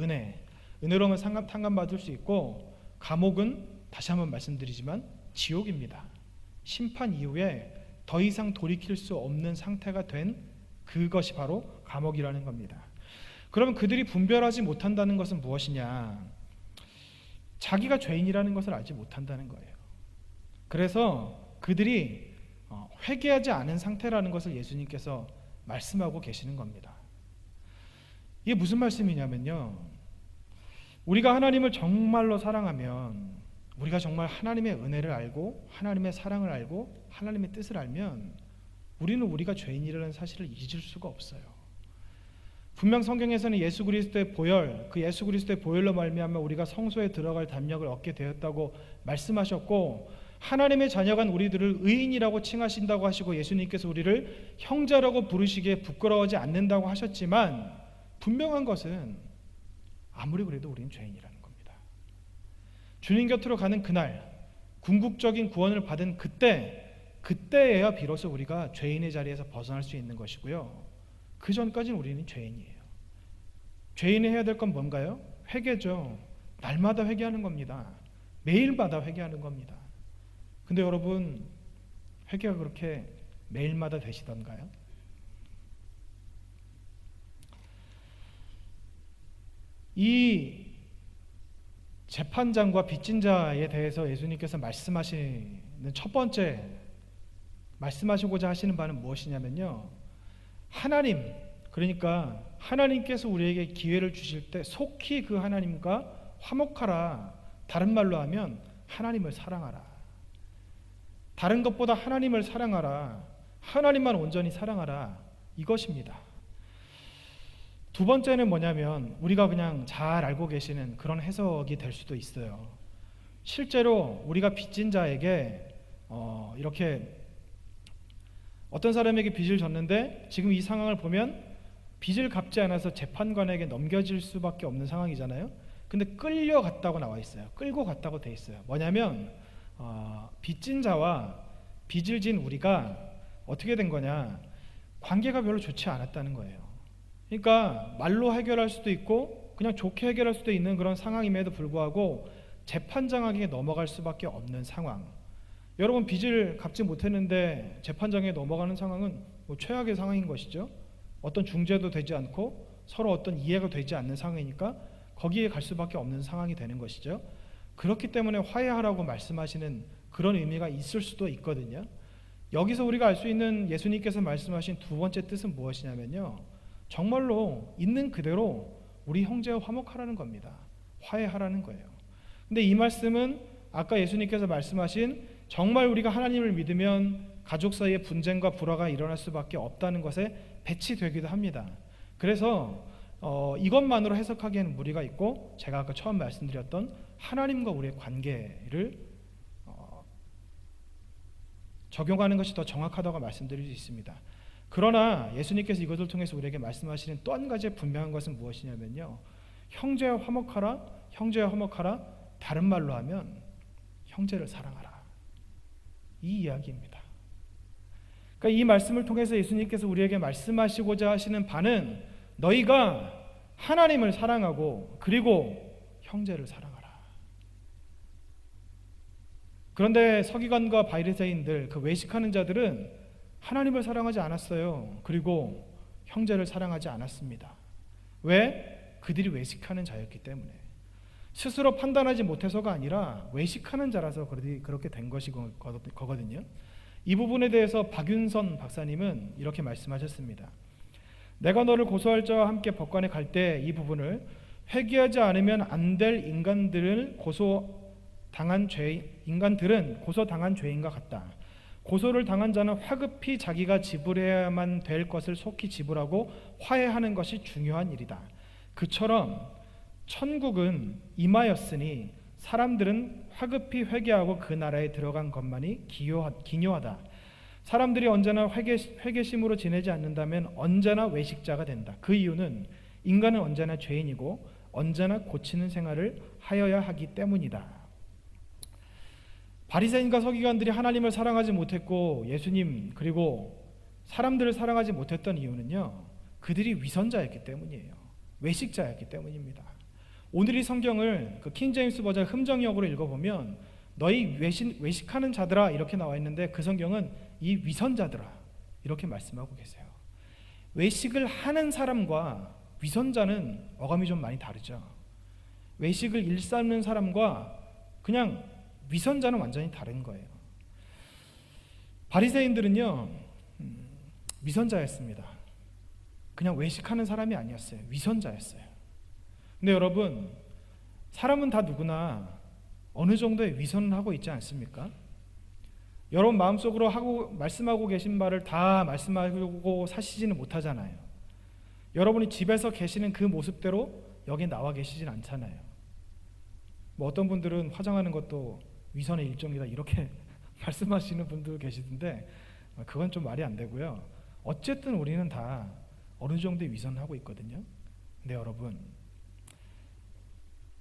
S1: 은혜로만 탕감받을 수 있고, 감옥은 다시 한번 말씀드리지만 지옥입니다. 심판 이후에 더 이상 돌이킬 수 없는 상태가 된 그것이 바로 감옥이라는 겁니다. 그러면 그들이 분별하지 못한다는 것은 무엇이냐? 자기가 죄인이라는 것을 알지 못한다는 거예요. 그래서 그들이 회개하지 않은 상태라는 것을 예수님께서 말씀하고 계시는 겁니다. 이게 무슨 말씀이냐면요, 우리가 하나님을 정말로 사랑하면, 우리가 정말 하나님의 은혜를 알고 하나님의 사랑을 알고 하나님의 뜻을 알면 우리는 우리가 죄인이라는 사실을 잊을 수가 없어요. 분명 성경에서는 예수 그리스도의 보혈, 그 예수 그리스도의 보혈로 말미암아 우리가 성소에 들어갈 담력을 얻게 되었다고 말씀하셨고, 하나님의 자녀간 우리들을 의인이라고 칭하신다고 하시고, 예수님께서 우리를 형제라고 부르시기에 부끄러워하지 않는다고 하셨지만, 분명한 것은 아무리 그래도 우리는 죄인이라는 겁니다. 주님 곁으로 가는 그날, 궁극적인 구원을 받은 그때에야 비로소 우리가 죄인의 자리에서 벗어날 수 있는 것이고요, 그 전까지는 우리는 죄인이에요. 죄인이 해야 될 건 뭔가요? 회개죠. 날마다 회개하는 겁니다. 매일마다 회개하는 겁니다. 근데 여러분, 회개가 그렇게 매일마다 되시던가요? 이 재판장과 빚진 자에 대해서 예수님께서 말씀하시는 첫 번째 말씀하시고자 하시는 바는 무엇이냐면요, 하나님, 그러니까 하나님께서 우리에게 기회를 주실 때 속히 그 하나님과 화목하라. 다른 말로 하면 하나님을 사랑하라. 다른 것보다 하나님을 사랑하라. 하나님만 온전히 사랑하라. 이것입니다. 두 번째는 뭐냐면 우리가 그냥 잘 알고 계시는 그런 해석이 될 수도 있어요. 실제로 우리가 빚진 자에게 이렇게 어떤 사람에게 빚을 졌는데 지금 이 상황을 보면 빚을 갚지 않아서 재판관에게 넘겨질 수밖에 없는 상황이잖아요. 근데 끌려갔다고 나와 있어요. 끌고 갔다고 돼 있어요. 뭐냐면 빚진 자와 빚을 진 우리가 어떻게 된 거냐, 관계가 별로 좋지 않았다는 거예요. 그러니까 말로 해결할 수도 있고 그냥 좋게 해결할 수도 있는 그런 상황임에도 불구하고 재판장에게 넘어갈 수밖에 없는 상황. 여러분, 빚을 갚지 못했는데 재판장에 넘어가는 상황은 최악의 상황인 것이죠. 어떤 중재도 되지 않고 서로 어떤 이해가 되지 않는 상황이니까 거기에 갈 수밖에 없는 상황이 되는 것이죠. 그렇기 때문에 화해하라고 말씀하시는 그런 의미가 있을 수도 있거든요. 여기서 우리가 알 수 있는 예수님께서 말씀하신 두 번째 뜻은 무엇이냐면요, 정말로 있는 그대로 우리 형제와 화목하라는 겁니다. 화해하라는 거예요. 근데 이 말씀은 아까 예수님께서 말씀하신 정말 우리가 하나님을 믿으면 가족 사이에 분쟁과 불화가 일어날 수밖에 없다는 것에 배치되기도 합니다. 그래서 이것만으로 해석하기에는 무리가 있고, 제가 아까 처음 말씀드렸던 하나님과 우리의 관계를 적용하는 것이 더 정확하다고 말씀드릴 수 있습니다. 그러나 예수님께서 이것을 통해서 우리에게 말씀하시는 또 한 가지 분명한 것은 무엇이냐면요, 형제와 화목하라, 형제와 화목하라, 다른 말로 하면 형제를 사랑하라, 이 이야기입니다. 그러니까 이 말씀을 통해서 예수님께서 우리에게 말씀하시고자 하시는 바는 너희가 하나님을 사랑하고 그리고 형제를 사랑하라. 그런데 서기관과 바리새인들, 그 외식하는 자들은 하나님을 사랑하지 않았어요. 그리고 형제를 사랑하지 않았습니다. 왜? 그들이 외식하는 자였기 때문에. 스스로 판단하지 못해서가 아니라 외식하는 자라서 그렇게 된 것이거든요. 이 부분에 대해서 박윤선 박사님은 이렇게 말씀하셨습니다. 내가 너를 고소할 자와 함께 법관에 갈 때 이 부분을 회개하지 않으면 안 될 인간들은 고소당한 죄인과 같다. 고소를 당한 자는 화급히 자기가 지불해야만 될 것을 속히 지불하고 화해하는 것이 중요한 일이다. 그처럼 천국은 임하였으니 사람들은 화급히 회개하고 그 나라에 들어간 것만이 기묘하다. 사람들이 언제나 회개심으로 지내지 않는다면 언제나 외식자가 된다. 그 이유는 인간은 언제나 죄인이고 언제나 고치는 생활을 하여야 하기 때문이다. 바리새인과 서기관들이 하나님을 사랑하지 못했고 예수님 그리고 사람들을 사랑하지 못했던 이유는요, 그들이 위선자였기 때문이에요. 외식자였기 때문입니다. 오늘 이 성경을 그 킹제임스 버전 흠정역으로 읽어보면 너희 외식하는 자들아 이렇게 나와 있는데, 그 성경은 이 위선자들아 이렇게 말씀하고 계세요. 외식을 하는 사람과 위선자는 어감이 좀 많이 다르죠. 외식을 일삼는 사람과 그냥 위선자는 완전히 다른 거예요. 바리새인들은요, 위선자였습니다. 그냥 외식하는 사람이 아니었어요. 위선자였어요. 근데 여러분, 사람은 다 누구나 어느 정도의 위선을 하고 있지 않습니까? 여러분 마음속으로 말씀하고 계신 말을 다 말씀하고 사시지는 못하잖아요. 여러분이 집에서 계시는 그 모습대로 여기 나와 계시진 않잖아요. 뭐 어떤 분들은 화장하는 것도 위선의 일종이다 이렇게 말씀하시는 분도 계시던데, 그건 좀 말이 안 되고요. 어쨌든 우리는 다 어느 정도의 위선을 하고 있거든요. 근데 여러분,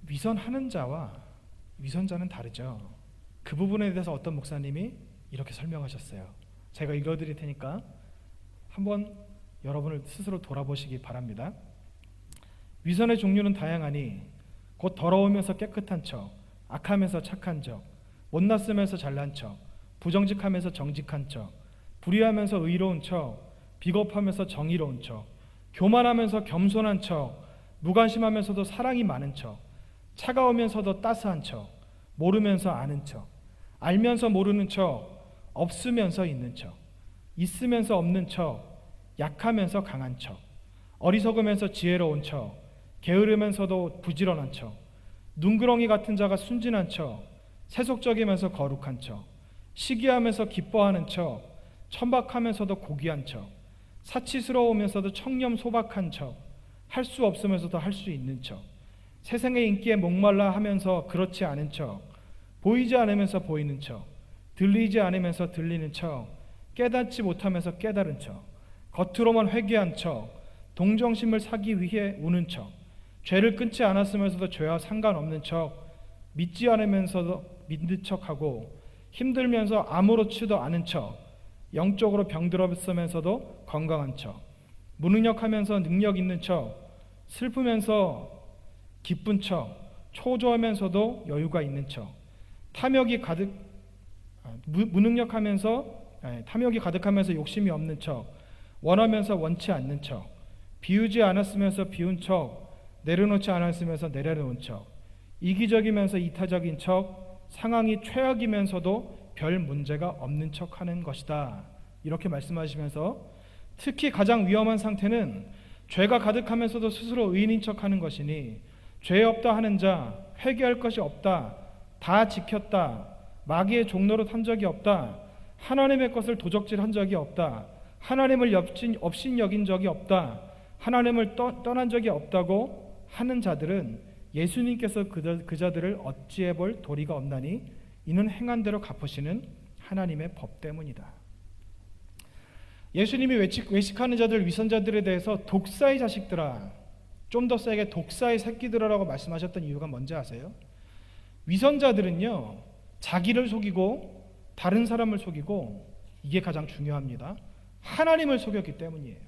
S1: 위선하는 자와 위선자는 다르죠. 그 부분에 대해서 어떤 목사님이 이렇게 설명하셨어요. 제가 읽어드릴 테니까 한번 여러분을 스스로 돌아보시기 바랍니다. 위선의 종류는 다양하니 곧 더러우면서 깨끗한 척, 악하면서 착한 척, 못났으면서 잘난 척, 부정직하면서 정직한 척, 불의하면서 의로운 척, 비겁하면서 정의로운 척, 교만하면서 겸손한 척, 무관심하면서도 사랑이 많은 척, 차가우면서도 따스한 척, 모르면서 아는 척, 알면서 모르는 척, 없으면서 있는 척, 있으면서 없는 척, 약하면서 강한 척, 어리석으면서 지혜로운 척, 게으르면서도 부지런한 척, 눈구렁이 같은 자가 순진한 척, 세속적이면서 거룩한 척, 시기하면서 기뻐하는 척, 천박하면서도 고귀한 척, 사치스러우면서도 청렴 소박한 척, 할 수 없으면서도 할 수 있는 척, 세상의 인기에 목말라 하면서 그렇지 않은 척, 보이지 않으면서 보이는 척, 들리지 않으면서 들리는 척, 깨닫지 못하면서 깨달은 척, 겉으로만 회개한 척, 동정심을 사기 위해 우는 척, 죄를 끊지 않았으면서도 죄와 상관없는 척, 믿지 않으면서도 믿는 척하고, 힘들면서 아무렇지도 않은 척, 영적으로 병들었으면서도 건강한 척, 무능력하면서 능력 있는 척, 슬프면서 기쁜 척, 초조하면서도 여유가 있는 척, 탐욕이 가득하면서 욕심이 없는 척, 원하면서 원치 않는 척, 비우지 않았으면서 비운 척, 내려놓지 않았으면서 내려놓은 척, 이기적이면서 이타적인 척, 상황이 최악이면서도 별 문제가 없는 척하는 것이다. 이렇게 말씀하시면서 특히 가장 위험한 상태는 죄가 가득하면서도 스스로 의인인 척하는 것이니 죄 없다 하는 자, 회개할 것이 없다, 다 지켰다, 마귀의 종로로 탄 적이 없다, 하나님의 것을 도적질한 적이 없다, 하나님을 업신 여긴 적이 없다, 하나님을 떠난 적이 없다고 하는 자들은 예수님께서 그 자들을 어찌해 볼 도리가 없나니 이는 행한 대로 갚으시는 하나님의 법 때문이다. 예수님이 외식하는 자들, 위선자들에 대해서 독사의 자식들아, 좀 더 세게 독사의 새끼들아라고 말씀하셨던 이유가 뭔지 아세요? 위선자들은요, 자기를 속이고 다른 사람을 속이고, 이게 가장 중요합니다. 하나님을 속였기 때문이에요.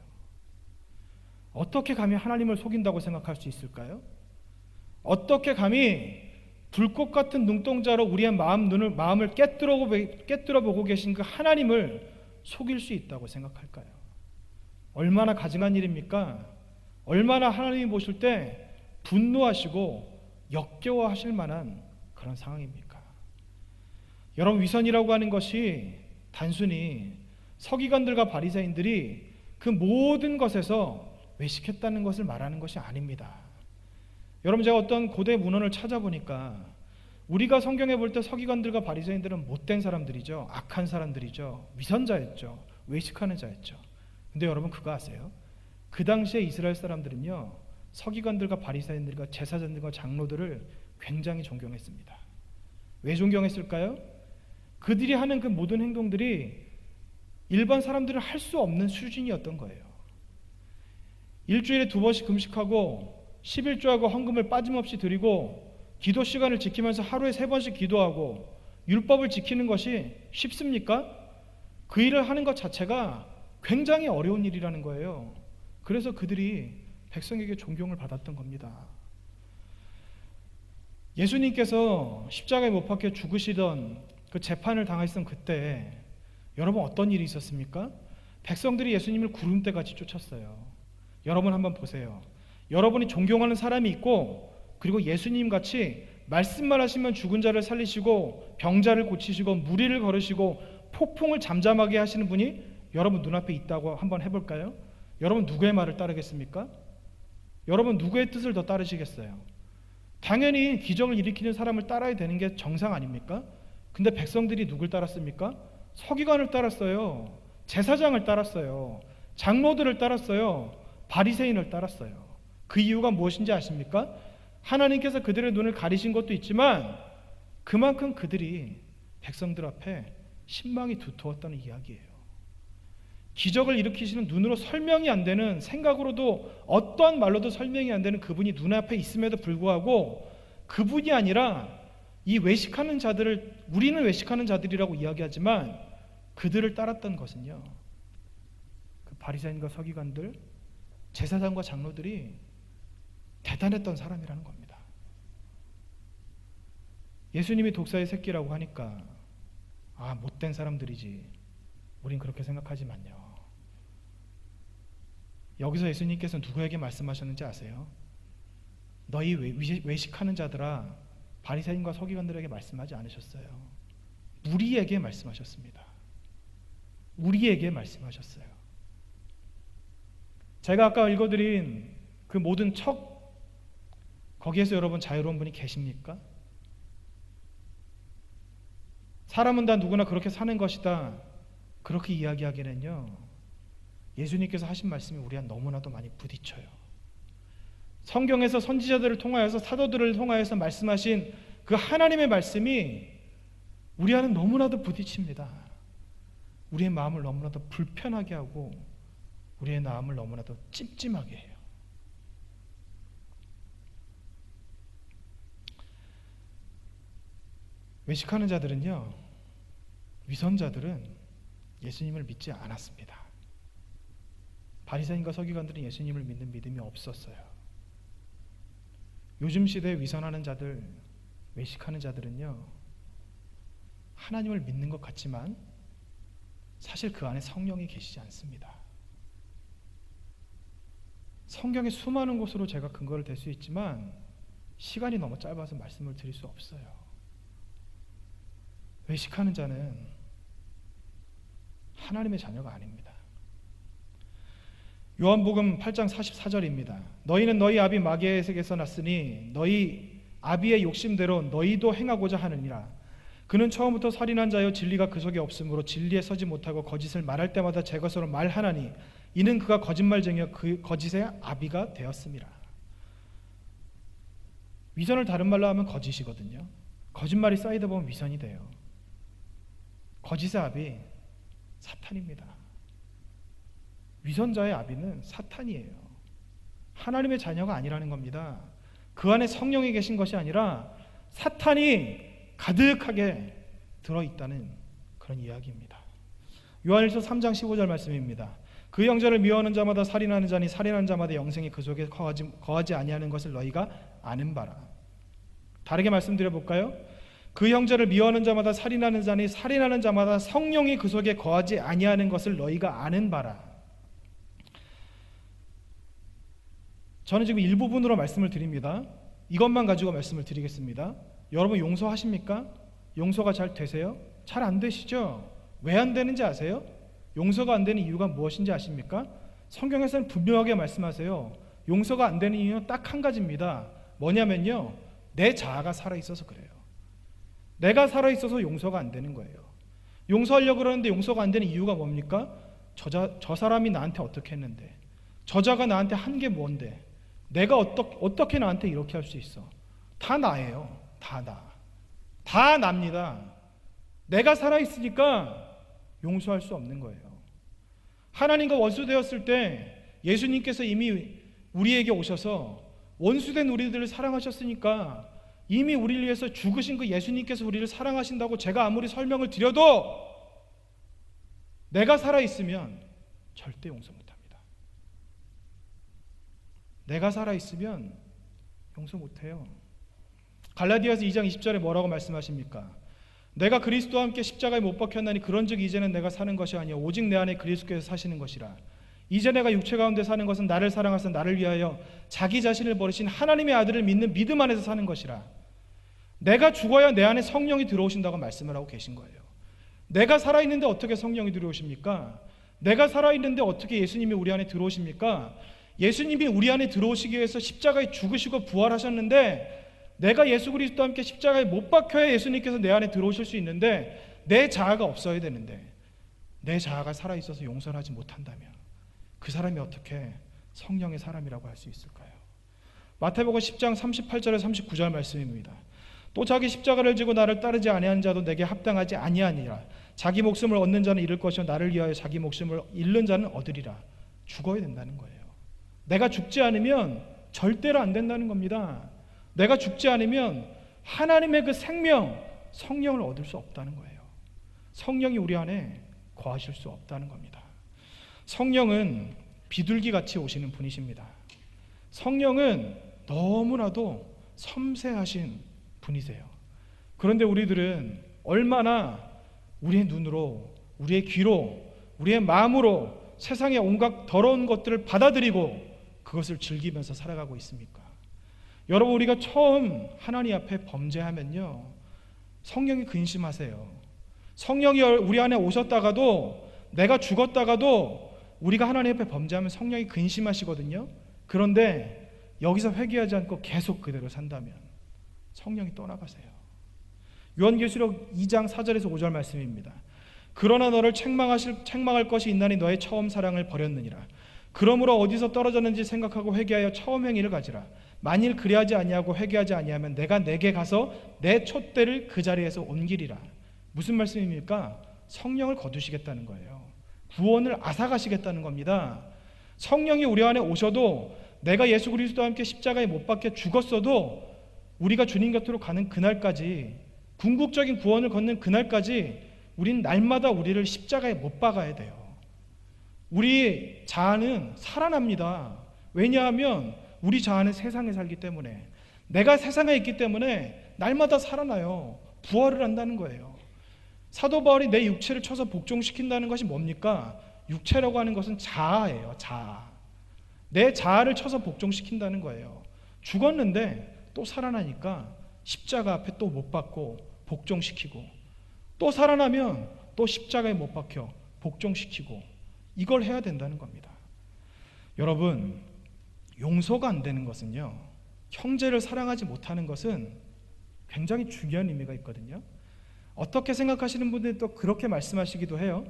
S1: 어떻게 감히 하나님을 속인다고 생각할 수 있을까요? 어떻게 감히 불꽃 같은 눈동자로 우리의 마음을 깨뜨려 보고 계신 그 하나님을 속일 수 있다고 생각할까요? 얼마나 가증한 일입니까? 얼마나 하나님이 보실 때 분노하시고 역겨워하실 만한 그런 상황입니까? 여러분, 위선이라고 하는 것이 단순히 서기관들과 바리새인들이 그 모든 것에서 외식했다는 것을 말하는 것이 아닙니다. 여러분, 제가 어떤 고대 문헌을 찾아보니까 우리가 성경에 볼 때 서기관들과 바리새인들은 못된 사람들이죠. 악한 사람들이죠. 위선자였죠. 외식하는 자였죠. 근데 여러분, 그거 아세요? 그 당시에 이스라엘 사람들은요, 서기관들과 바리새인들과 제사장들과 장로들을 굉장히 존경했습니다. 왜 존경했을까요? 그들이 하는 그 모든 행동들이 일반 사람들은 할 수 없는 수준이었던 거예요. 일주일에 2번씩 금식하고 11조하고 헌금을 빠짐없이 드리고 기도 시간을 지키면서 하루에 3번씩 기도하고 율법을 지키는 것이 쉽습니까? 그 일을 하는 것 자체가 굉장히 어려운 일이라는 거예요. 그래서 그들이 백성에게 존경을 받았던 겁니다. 예수님께서 십자가에 못 박혀 죽으시던 그 재판을 당하시던 그때 여러분, 어떤 일이 있었습니까? 백성들이 예수님을 구름대같이 쫓았어요. 여러분 한번 보세요. 여러분이 존경하는 사람이 있고, 그리고 예수님 같이 말씀만 하시면 죽은 자를 살리시고 병자를 고치시고 무리를 걸으시고 폭풍을 잠잠하게 하시는 분이 여러분 눈앞에 있다고 한번 해볼까요? 여러분, 누구의 말을 따르겠습니까? 여러분, 누구의 뜻을 더 따르시겠어요? 당연히 기적을 일으키는 사람을 따라야 되는 게 정상 아닙니까? 근데 백성들이 누굴 따랐습니까? 서기관을 따랐어요. 제사장을 따랐어요. 장로들을 따랐어요. 바리새인을 따랐어요. 그 이유가 무엇인지 아십니까? 하나님께서 그들의 눈을 가리신 것도 있지만 그만큼 그들이 백성들 앞에 신망이 두터웠다는 이야기예요. 기적을 일으키시는 눈으로 설명이 안 되는, 생각으로도 어떠한 말로도 설명이 안 되는 그분이 눈앞에 있음에도 불구하고 그분이 아니라 이 외식하는 자들을, 우리는 외식하는 자들이라고 이야기하지만 그들을 따랐던 것은요, 그 바리새인과 서기관들, 제사장과 장로들이 대단했던 사람이라는 겁니다. 예수님이 독사의 새끼라고 하니까 못된 사람들이지, 우린 그렇게 생각하지만요, 여기서 예수님께서 누구에게 말씀하셨는지 아세요? 너희 외식하는 자들아, 바리새인과 서기관들에게 말씀하지 않으셨어요. 우리에게 말씀하셨습니다. 우리에게 말씀하셨어요. 제가 아까 읽어드린 그 모든 척, 거기에서 여러분 자유로운 분이 계십니까? 사람은 다 누구나 그렇게 사는 것이다, 그렇게 이야기하기는요, 예수님께서 하신 말씀이 우리와 너무나도 많이 부딪혀요. 성경에서 선지자들을 통하여서, 사도들을 통하여서 말씀하신 그 하나님의 말씀이 우리와는 너무나도 부딪힙니다. 우리의 마음을 너무나도 불편하게 하고 우리의 마음을 너무나도 찜찜하게 해요. 외식하는 자들은요, 위선자들은 예수님을 믿지 않았습니다. 바리새인과 서기관들은 예수님을 믿는 믿음이 없었어요. 요즘 시대에 위선하는 자들, 외식하는 자들은요, 하나님을 믿는 것 같지만 사실 그 안에 성령이 계시지 않습니다. 성경의 수많은 곳으로 제가 근거를 댈 수 있지만 시간이 너무 짧아서 말씀을 드릴 수 없어요. 외식하는 자는 하나님의 자녀가 아닙니다. 요한복음 8장 44절입니다. 너희는 너희 아비 마귀에게서 났으니 너희 아비의 욕심대로 너희도 행하고자 하느니라. 그는 처음부터 살인한 자여 진리가 그 속에 없으므로 진리에 서지 못하고 거짓을 말할 때마다 제 것으로 말하나니 이는 그가 거짓말쟁이여 그 거짓의 아비가 되었음이라. 위선을 다른 말로 하면 거짓이거든요. 거짓말이 쌓이다 보면 위선이 돼요. 거짓의 아비 사탄입니다. 위선자의 아비는 사탄이에요. 하나님의 자녀가 아니라는 겁니다. 그 안에 성령이 계신 것이 아니라 사탄이 가득하게 들어있다는 그런 이야기입니다. 요한일서 3장 15절 말씀입니다. 그 형제를 미워하는 자마다 살인하는 자니 살인하는 자마다 영생이 그 속에 거하지 아니하는 것을 너희가 아는 바라. 다르게 말씀드려 볼까요? 그 형제를 미워하는 자마다 살인하는 자니 살인하는 자마다 성령이 그 속에 거하지 아니하는 것을 너희가 아는 바라. 저는 지금 일부분으로 말씀을 드립니다. 이것만 가지고 말씀을 드리겠습니다. 여러분 용서하십니까? 용서가 잘 되세요? 잘 안 되시죠? 왜 안 되는지 아세요? 용서가 안 되는 이유가 무엇인지 아십니까? 성경에서는 분명하게 말씀하세요. 용서가 안 되는 이유는 딱 한 가지입니다. 뭐냐면요, 내 자아가 살아있어서 그래요. 내가 살아있어서 용서가 안 되는 거예요. 용서하려고 그러는데 용서가 안 되는 이유가 뭡니까? 저 사람이 나한테 어떻게 했는데, 저자가 나한테 한 게 뭔데, 내가 어떻게 나한테 이렇게 할 수 있어. 다 나예요. 다 납니다. 내가 살아있으니까 용서할 수 없는 거예요. 하나님과 원수되었을 때 예수님께서 이미 우리에게 오셔서 원수된 우리들을 사랑하셨으니까 이미 우리를 위해서 죽으신 그 예수님께서 우리를 사랑하신다고 제가 아무리 설명을 드려도 내가 살아있으면 절대 용서 못합니다. 내가 살아있으면 용서 못해요. 갈라디아서 2장 20절에 뭐라고 말씀하십니까? 내가 그리스도와 함께 십자가에 못 박혔나니 그런즉 이제는 내가 사는 것이 아니요 오직 내 안에 그리스도께서 사시는 것이라. 이제 내가 육체 가운데 사는 것은 나를 사랑하사 나를 위하여 자기 자신을 버리신 하나님의 아들을 믿는 믿음 안에서 사는 것이라. 내가 죽어야 내 안에 성령이 들어오신다고 말씀을 하고 계신 거예요. 내가 살아있는데 어떻게 성령이 들어오십니까? 내가 살아있는데 어떻게 예수님이 우리 안에 들어오십니까? 예수님이 우리 안에 들어오시기 위해서 십자가에 죽으시고 부활하셨는데 내가 예수 그리스도와 함께 십자가에 못 박혀야 예수님께서 내 안에 들어오실 수 있는데 내 자아가 없어야 되는데 내 자아가 살아있어서 용서를 하지 못한다면 그 사람이 어떻게 성령의 사람이라고 할 수 있을까요? 마태복음 10장 38절에 39절 말씀입니다. 또 자기 십자가를 지고 나를 따르지 아니하는 자도 내게 합당하지 아니하니라. 자기 목숨을 얻는 자는 잃을 것이요 나를 위하여 자기 목숨을 잃는 자는 얻으리라. 죽어야 된다는 거예요. 내가 죽지 않으면 절대로 안 된다는 겁니다. 내가 죽지 않으면 하나님의 그 생명, 성령을 얻을 수 없다는 거예요. 성령이 우리 안에 거하실 수 없다는 겁니다. 성령은 비둘기같이 오시는 분이십니다. 성령은 너무나도 섬세하신 분이세요. 그런데 우리들은 얼마나 우리의 눈으로, 우리의 귀로, 우리의 마음으로 세상의 온갖 더러운 것들을 받아들이고 그것을 즐기면서 살아가고 있습니까? 여러분, 우리가 처음 하나님 앞에 범죄하면요, 성령이 근심하세요. 성령이 우리 안에 오셨다가도, 내가 죽었다가도 우리가 하나님 앞에 범죄하면 성령이 근심하시거든요. 그런데 여기서 회개하지 않고 계속 그대로 산다면 성령이 떠나가세요. 요한계시록 2장 4절에서 5절 말씀입니다. 그러나 너를 책망할 것이 있나니 너의 처음 사랑을 버렸느니라. 그러므로 어디서 떨어졌는지 생각하고 회개하여 처음 행위를 가지라. 만일 그리하지 아니하고 회개하지 아니하면 내가 내게 가서 내 촛대를 그 자리에서 옮기리라. 무슨 말씀입니까? 성령을 거두시겠다는 거예요. 구원을 앗아가시겠다는 겁니다. 성령이 우리 안에 오셔도 내가 예수 그리스도와 함께 십자가에 못 박혀 죽었어도 우리가 주님 곁으로 가는 그날까지, 궁극적인 구원을 걷는 그날까지 우린 날마다 우리를 십자가에 못 박아야 돼요. 우리 자아는 살아납니다. 왜냐하면 우리 자아는 세상에 살기 때문에, 내가 세상에 있기 때문에 날마다 살아나요. 부활을 한다는 거예요. 사도 바울이 내 육체를 쳐서 복종시킨다는 것이 뭡니까? 육체라고 하는 것은 자아예요. 자아. 내 자아를 쳐서 복종시킨다는 거예요. 죽었는데 또 살아나니까 십자가 앞에 또 못 박고 복종시키고, 또 살아나면 또 십자가에 못 박혀 복종시키고, 이걸 해야 된다는 겁니다. 여러분, 용서가 안 되는 것은요, 형제를 사랑하지 못하는 것은 굉장히 중요한 의미가 있거든요. 어떻게 생각하시는 분들은 또 그렇게 말씀하시기도 해요.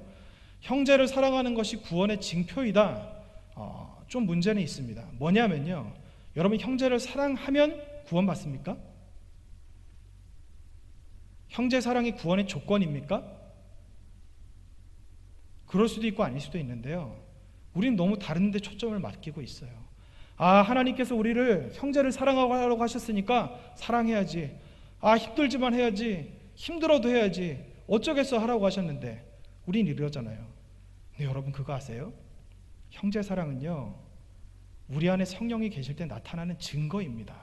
S1: 형제를 사랑하는 것이 구원의 징표이다. 좀 문제는 있습니다. 뭐냐면요, 여러분, 형제를 사랑하면 구원받습니까? 형제 사랑이 구원의 조건입니까? 그럴 수도 있고 아닐 수도 있는데요, 우리는 너무 다른 데 초점을 맡기고 있어요. 하나님께서 우리를 형제를 사랑하라고 하셨으니까 사랑해야지, 힘들지만 해야지, 힘들어도 해야지, 어쩌겠어 하라고 하셨는데 우린 이러잖아요. 근데 여러분, 그거 아세요? 형제 사랑은요, 우리 안에 성령이 계실 때 나타나는 증거입니다.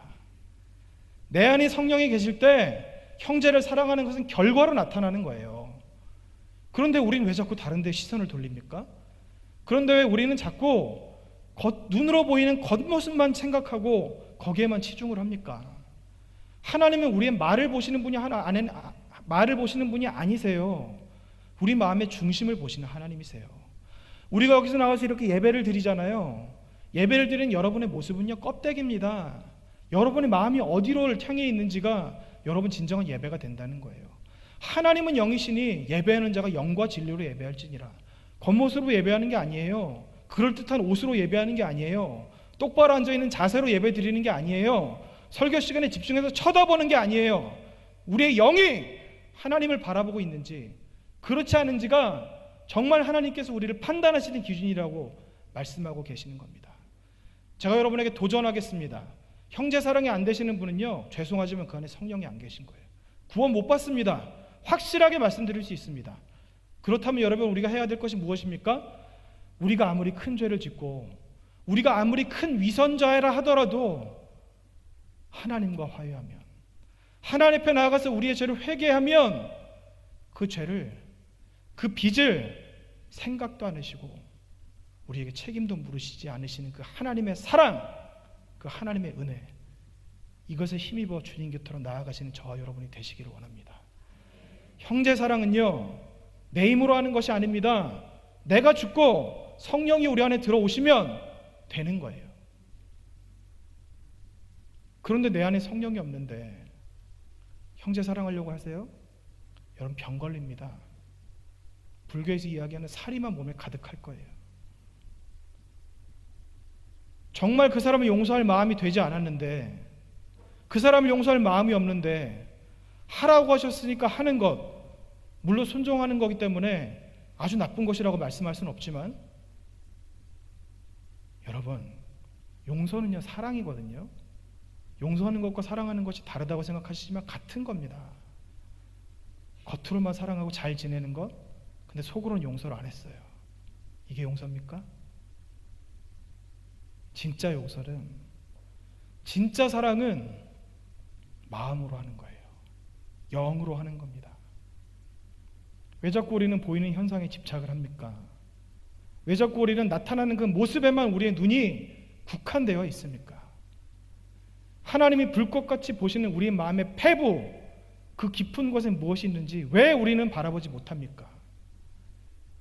S1: 내 안에 성령이 계실 때 형제를 사랑하는 것은 결과로 나타나는 거예요. 그런데 우리는 왜 자꾸 다른 데 시선을 돌립니까? 그런데 왜 우리는 자꾸 눈으로 보이는 겉모습만 생각하고 거기에만 치중을 합니까? 하나님은 우리의 말을 보시는 분이 말을 보시는 분이 아니세요. 우리 마음의 중심을 보시는 하나님이세요. 우리가 여기서 나와서 이렇게 예배를 드리잖아요. 예배를 드리는 여러분의 모습은요, 껍데기입니다. 여러분의 마음이 어디로 향해 있는지가 여러분 진정한 예배가 된다는 거예요. 하나님은 영이시니 예배하는 자가 영과 진리로 예배할지니라. 겉모습으로 예배하는 게 아니에요. 그럴듯한 옷으로 예배하는 게 아니에요. 똑바로 앉아있는 자세로 예배 드리는 게 아니에요. 설교 시간에 집중해서 쳐다보는 게 아니에요. 우리의 영이 하나님을 바라보고 있는지, 그렇지 않은지가 정말 하나님께서 우리를 판단하시는 기준이라고 말씀하고 계시는 겁니다. 제가 여러분에게 도전하겠습니다. 형제 사랑이 안 되시는 분은요, 죄송하지만 그 안에 성령이 안 계신 거예요. 구원 못 받습니다. 확실하게 말씀드릴 수 있습니다. 그렇다면 여러분, 우리가 해야 될 것이 무엇입니까? 우리가 아무리 큰 죄를 짓고 우리가 아무리 큰 위선자라 하더라도 하나님과 화해하면, 하나님 앞에 나아가서 우리의 죄를 회개하면 그 죄를, 그 빚을 생각도 않으시고 우리에게 책임도 물으시지 않으시는 그 하나님의 사랑, 그 하나님의 은혜, 이것에 힘입어 주님 곁으로 나아가시는 저와 여러분이 되시기를 원합니다. 형제 사랑은요, 내 힘으로 하는 것이 아닙니다. 내가 죽고 성령이 우리 안에 들어오시면 되는 거예요. 그런데 내 안에 성령이 없는데 형제 사랑하려고 하세요? 여러분, 병 걸립니다. 불교에서 이야기하는 살이만 몸에 가득할 거예요. 정말 그 사람을 용서할 마음이 되지 않았는데, 그 사람을 용서할 마음이 없는데 하라고 하셨으니까 하는 것, 물론 순종하는 거기 때문에 아주 나쁜 것이라고 말씀할 수는 없지만, 여러분, 용서는요, 사랑이거든요. 용서하는 것과 사랑하는 것이 다르다고 생각하시지만 같은 겁니다. 겉으로만 사랑하고 잘 지내는 것, 근데 속으로는 용서를 안 했어요. 이게 용서입니까? 진짜 용서는, 진짜 사랑은 마음으로 하는 거예요. 영으로 하는 겁니다. 왜 자꾸 우리는 보이는 현상에 집착을 합니까? 왜 자꾸 우리는 나타나는 그 모습에만 우리의 눈이 국한되어 있습니까? 하나님이 불꽃같이 보시는 우리 마음의 폐부, 그 깊은 곳에 무엇이 있는지 왜 우리는 바라보지 못합니까?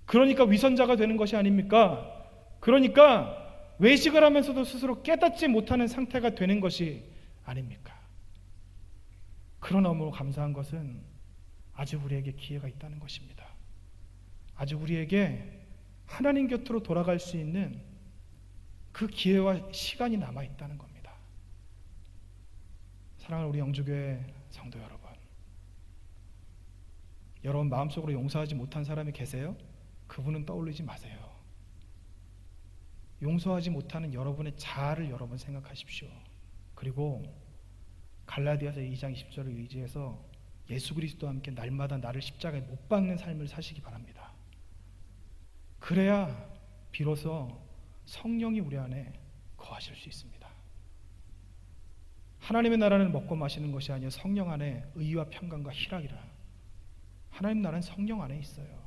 S1: 그러니까 위선자가 되는 것이 아닙니까? 그러니까 외식을 하면서도 스스로 깨닫지 못하는 상태가 되는 것이 아닙니까? 그러나 너무 감사한 것은 아직 우리에게 기회가 있다는 것입니다. 아직 우리에게 하나님 곁으로 돌아갈 수 있는 그 기회와 시간이 남아 있다는 겁니다. 사랑하는 우리 영주교회 성도 여러분, 여러분 마음속으로 용서하지 못한 사람이 계세요? 그분은 떠올리지 마세요. 용서하지 못하는 여러분의 자아를 여러분 생각하십시오. 그리고 갈라디아서 2장 20절을 의지해서 예수 그리스도와 함께 날마다 나를 십자가에 못 박는 삶을 사시기 바랍니다. 그래야 비로소 성령이 우리 안에 거하실 수 있습니다. 하나님의 나라는 먹고 마시는 것이 아니라 성령 안에 의와 평강과 희락이라. 하나님 나라는 성령 안에 있어요.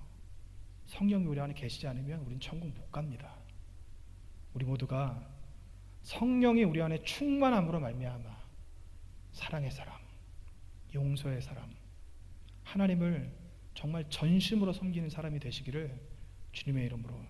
S1: 성령이 우리 안에 계시지 않으면 우리는 천국 못 갑니다. 우리 모두가 성령이 우리 안에 충만함으로 말미암아 사랑의 사람, 용서의 사람, 하나님을 정말 전심으로 섬기는 사람이 되시기를 주님의 이름으로